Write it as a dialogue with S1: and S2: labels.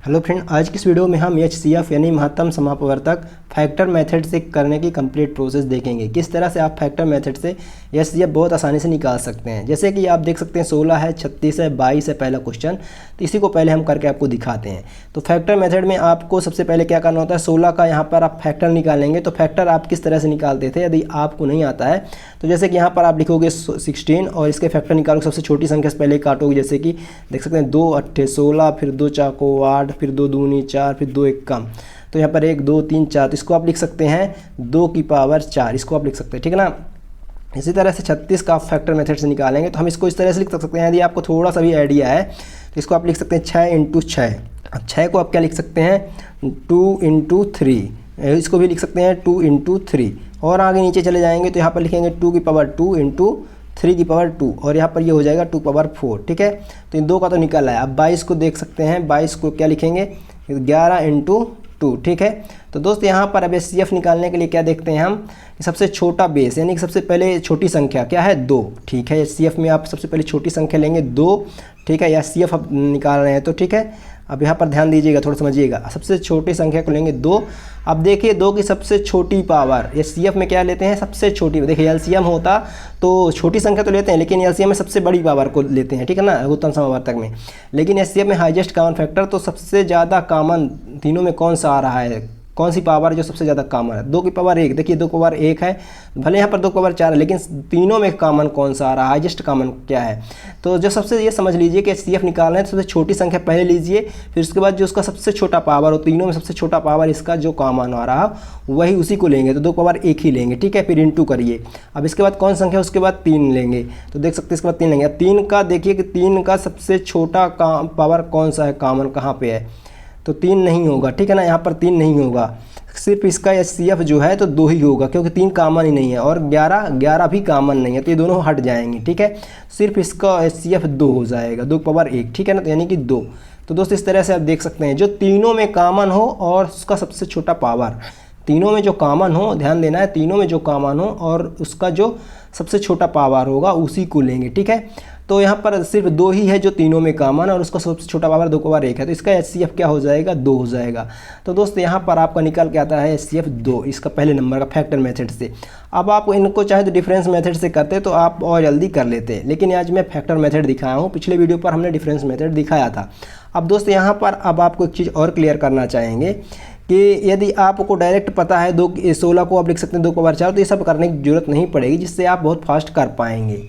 S1: Hello friend, आज की इस वीडियो में हम एचसीएफ यानी महत्तम समापवर्तक फैक्टर मेथड से करने की कंप्लीट प्रोसेस देखेंगे। किस तरह से आप फैक्टर मेथड से एचसीएफ बहुत आसानी से निकाल सकते हैं। जैसे कि आप देख सकते हैं 16 है, 36 है, 22 है पहला क्वेश्चन। तो इसी को पहले हम करके आपको दिखाते हैं। तो फैक्टर मेथड में आपको सबसे पहले क्या करना होता है, 16 का यहाँ पर आप फैक्टर निकालेंगे। तो फैक्टर आप किस तरह से निकालते थे यदि आपको नहीं आता है तो जैसे कि यहाँ पर आप लिखोगे 16 और इसके फैक्टर निकालोगे, सबसे छोटी संख्या से पहले काटोगे। जैसे कि देख सकते हैं 2 अट्ठे 16, फिर 2 चाको 8, फिर 2 दूनी 4, फिर 2 एक कम। तो यहाँ पर 1 2 3 4, तो इसको आप लिख सकते हैं 2 की पावर 4, इसको आप लिख सकते हैं, ठीक है ना। इसी तरह से 36 का आप फैक्टर मेथड से निकालेंगे तो हम इसको इस तरह से लिख सकते हैं। यदि आपको थोड़ा सा भी आइडिया है तो इसको आप लिख सकते हैं 6 × 6। अब 6 को आप क्या लिख सकते हैं 2 × 3, इसको भी लिख सकते हैं 2 × 3। और आगे नीचे चले जाएंगे तो यहाँ पर लिखेंगे 2 की पावर 2 × 3 की पावर 2 और यहाँ पर ये हो जाएगा 2 पावर 4, ठीक है। तो इन दो का तो निकल आया। अब 22 को देख सकते हैं, 22 को क्या लिखेंगे 11 × 2, ठीक है। तो दोस्त यहाँ पर अब एचसीएफ निकालने के लिए क्या देखते हैं हम, सबसे छोटा बेस यानी कि सबसे पहले छोटी संख्या क्या है 2, ठीक है। एचसीएफ में आप सबसे पहले छोटी संख्या लेंगे 2, ठीक है। एचसीएफ अब निकाल रहे हैं तो ठीक है। अब यहाँ पर ध्यान दीजिएगा, थोड़ा समझिएगा। सबसे छोटी संख्या को लेंगे 2। अब देखिए 2 की सबसे छोटी पावर, एचसीएफ में क्या लेते हैं सबसे छोटी। देखिए एलसीएम होता तो छोटी संख्या तो लेते हैं लेकिन एलसीएम में सबसे बड़ी पावर को लेते हैं, ठीक है ना, लघुत्तम समापवर्तक में। लेकिन एचसीएफ में हाईएस्ट कॉमन फैक्टर, तो सबसे ज़्यादा कॉमन तीनों में कौन सा आ रहा है, कौन सी पावर जो सबसे ज़्यादा कॉमन है। 2 की पावर 1, देखिए 2 की पावर 1 है, भले यहाँ पर 2 की पावर 4 है लेकिन तीनों में कॉमन कौन सा आ रहा है, हाईएस्ट कॉमन क्या है। तो जो सबसे ये समझ लीजिए कि एचसीएफ निकालना है तो सबसे छोटी संख्या पहले लीजिए, फिर उसके बाद जो उसका सबसे छोटा पावर हो, तीनों में सबसे छोटा पावर इसका जो कॉमन आ रहा वही उसी को लेंगे। तो 2 की पावर 1 ही लेंगे, ठीक है। फिर इंटू करिए। अब इसके बाद कौन संख्या, उसके बाद 3 लेंगे। तो देख सकते हैं इसके बाद 3 लेंगे। 3 का देखिए कि 3 का सबसे छोटा पावर कौन सा है, कॉमन कहाँ पे है, तो 3 नहीं होगा, ठीक है ना। यहाँ पर 3 नहीं होगा, सिर्फ इसका एचसीएफ जो है तो 2 ही होगा क्योंकि 3 कॉमन ही नहीं है और 11 भी कॉमन नहीं है, तो ये दोनों हट जाएंगे, ठीक है। सिर्फ इसका एचसीएफ 2 हो जाएगा, 2 की पावर 1, ठीक है ना, तो यानी कि 2। तो दोस्त इस तरह से आप देख सकते हैं जो तीनों में कॉमन हो और उसका सबसे छोटा पावर, तीनों में जो कॉमन हो, ध्यान देना है, तीनों में जो कॉमन हो और उसका जो सबसे छोटा पावर होगा उसी को लेंगे, ठीक है। तो यहाँ पर सिर्फ 2 ही है जो तीनों में कॉमन और उसका सबसे छोटा पावर 2 की पावर 1 है, तो इसका एचसीएफ क्या हो जाएगा 2 हो जाएगा। तो दोस्त यहाँ पर आपका निकल के आता है एचसीएफ 2, इसका पहले नंबर का फैक्टर मेथड से। अब आप इनको चाहे तो डिफरेंस मेथड से करते तो आप और जल्दी कर लेते, लेकिन आज मैं फैक्टर मेथड दिखाया हूँ। पिछले वीडियो पर हमने डिफरेंस मेथड दिखाया था। अब दोस्त यहाँ पर अब आपको एक चीज़ और क्लियर करना चाहेंगे कि यदि आपको डायरेक्ट पता है 16 को आप लिख सकते हैं 2 की पावर 4, तो ये सब करने की जरूरत नहीं पड़ेगी, जिससे आप बहुत फास्ट कर पाएंगे।